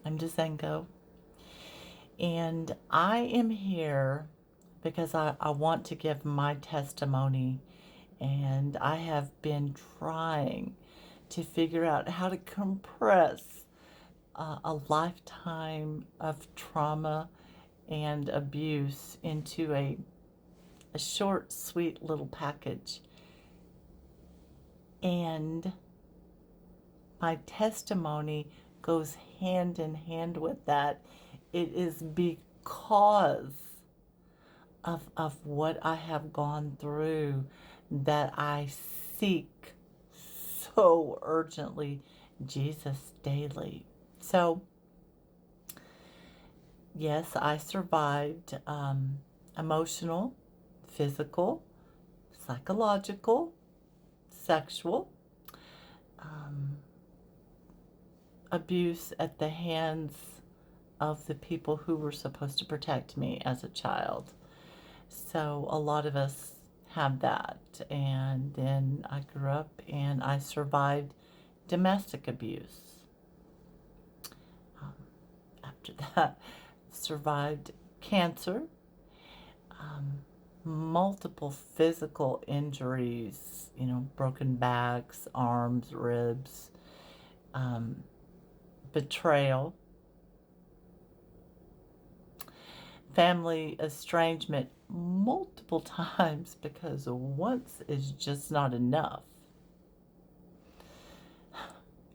I'm deZengo, and I am here because I want to give my testimony, and I have been trying to figure out how to compress a lifetime of trauma and abuse into a short, sweet little package. And my testimony goes hand in hand with that. It is because of what I have gone through that I seek so urgently Jesus daily. So, yes, I survived emotional, physical, psychological, sexual abuse at the hands of the people who were supposed to protect me as a child. So a lot of us have that. And then I grew up and I survived domestic abuse. After that, survived cancer, multiple physical injuries, broken backs, arms, ribs, betrayal, family estrangement multiple times, because once is just not enough.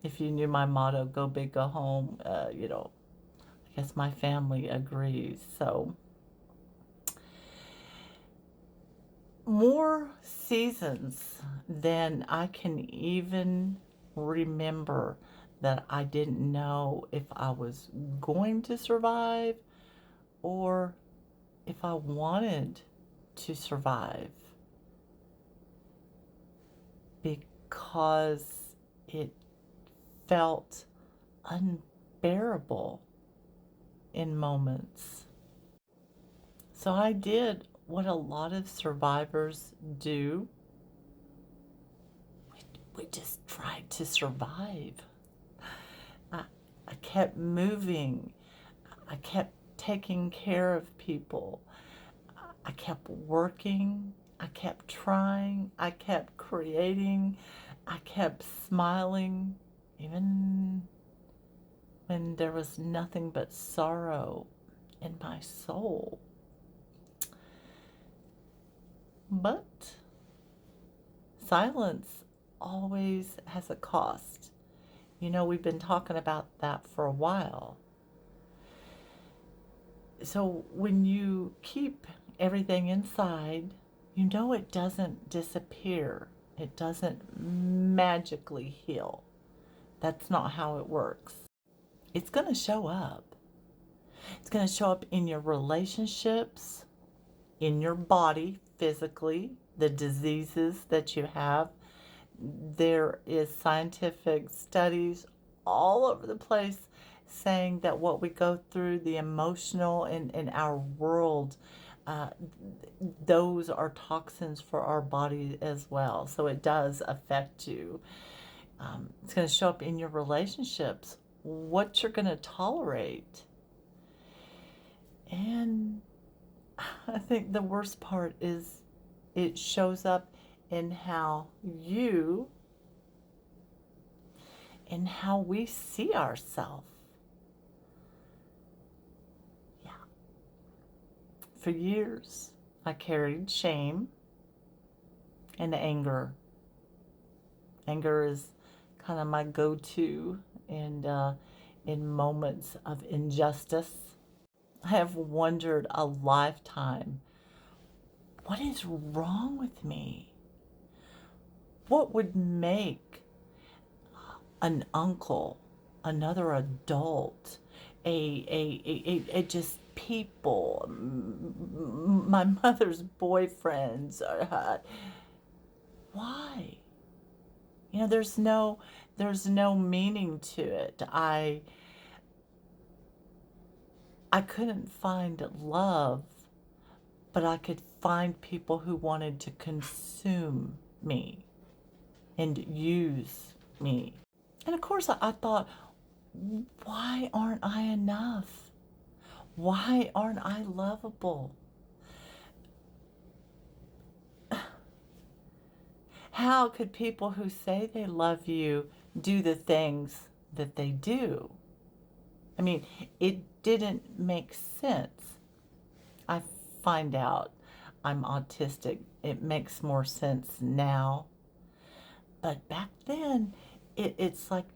If you knew my motto, go big, go home, I guess my family agrees. So more seasons than I can even remember that I didn't know if I was going to survive or if I wanted to survive, because it felt unbearable in moments. So I did what a lot of survivors do. We just tried to survive. I kept moving. I kept taking care of people. I kept working. I kept trying. I kept creating. I kept smiling, even when there was nothing but sorrow in my soul. But silence always has a cost. We've been talking about that for a while. So when you keep everything inside, it doesn't disappear. It doesn't magically heal. That's not how it works. It's going to show up. It's going to show up in your relationships, in your body, physically, the diseases that you have. There is scientific studies all over the place saying that what we go through, the emotional in our world, those are toxins for our body as well. So it does affect you. It's going to show up in your relationships, what you're going to tolerate. And I think the worst part is it shows up in how we see ourselves. Yeah. For years, I carried shame and anger. Anger is kind of my go-to in moments of injustice. I have wondered a lifetime, what is wrong with me? What would make an uncle, another adult, just people, my mother's boyfriends? Why? There's no meaning to it. I couldn't find love, but I could find people who wanted to consume me and use me. And of course, I thought, why aren't I enough? Why aren't I lovable? How could people who say they love you do the things that they do? I mean, it didn't make sense. I find out I'm autistic. It makes more sense now. But back then, it's like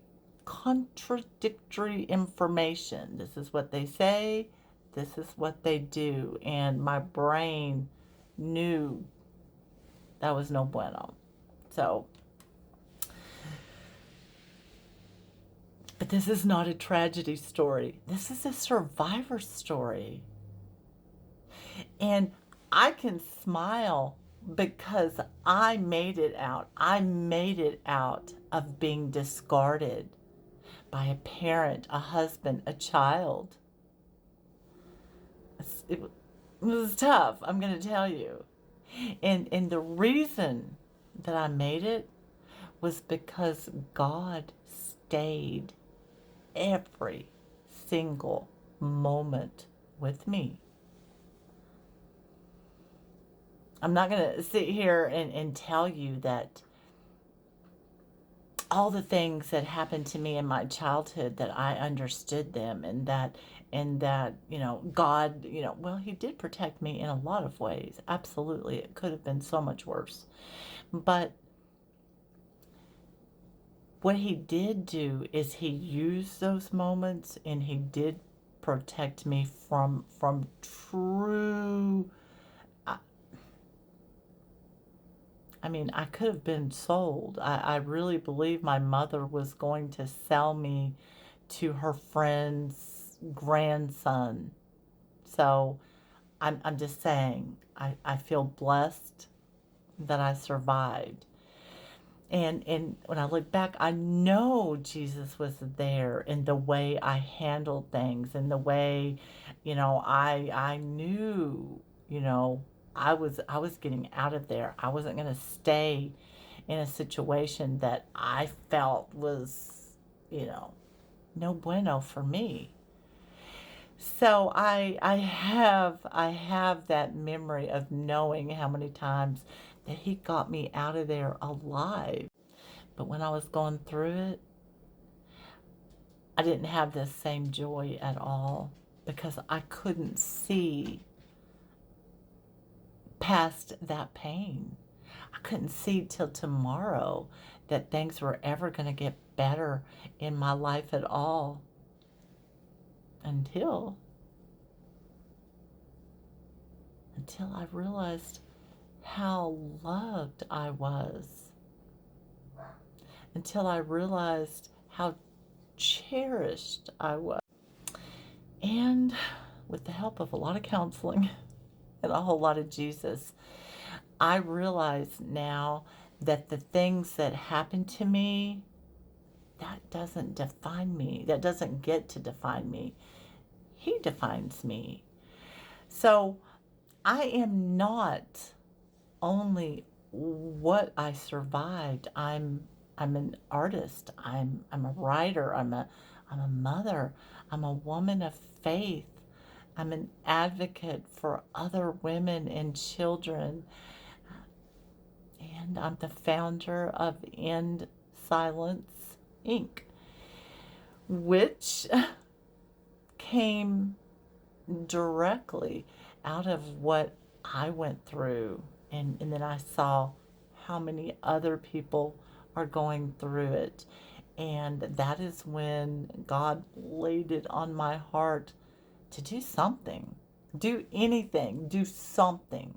contradictory information. This is what they say, this is what they do. And my brain knew that was no bueno. So, but this is not a tragedy story. This is a survivor story. And I can smile because I made it out. I made it out of being discarded by a parent, a husband, a child. It was tough, I'm going to tell you. And the reason that I made it was because God stayed every single moment with me. I'm not going to sit here and tell you that all the things that happened to me in my childhood, that I understood them, and that God, well, he did protect me in a lot of ways. Absolutely. It could have been so much worse. But what he did do is he used those moments, and he did protect me from true. I mean, I could have been sold. I really believe my mother was going to sell me to her friend's grandson. So I'm just saying, I feel blessed that I survived. And when I look back, I know Jesus was there in the way I handled things, in the way, I knew, I was getting out of there. I wasn't going to stay in a situation that I felt was, no bueno for me. So I have that memory of knowing how many times that he got me out of there alive. But when I was going through it, I didn't have the same joy at all because I couldn't see past that pain. I couldn't see till tomorrow that things were ever going to get better in my life at all until I realized how loved I was, until I realized how cherished I was. And with the help of a lot of counseling and a whole lot of Jesus, I realize now that the things that happen to me, that doesn't define me. That doesn't get to define me. He defines me. So I am not only what I survived. I'm an artist. I'm a writer. I'm a mother. I'm a woman of faith. I'm an advocate for other women and children. And I'm the founder of End Silence Inc., which came directly out of what I went through. And then I saw how many other people are going through it. And that is when God laid it on my heart to do something. Do anything. Do something.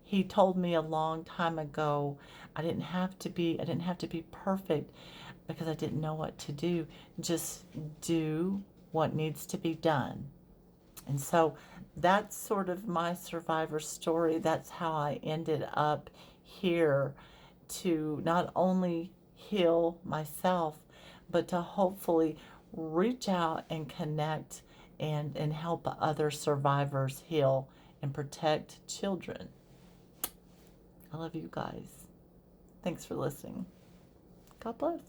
He told me a long time ago I didn't have to be perfect because I didn't know what to do. Just do what needs to be done. And so that's sort of my survivor story. That's how I ended up here, to not only heal myself, but to hopefully reach out and connect and help other survivors heal and protect children. I love you guys. Thanks for listening. God bless.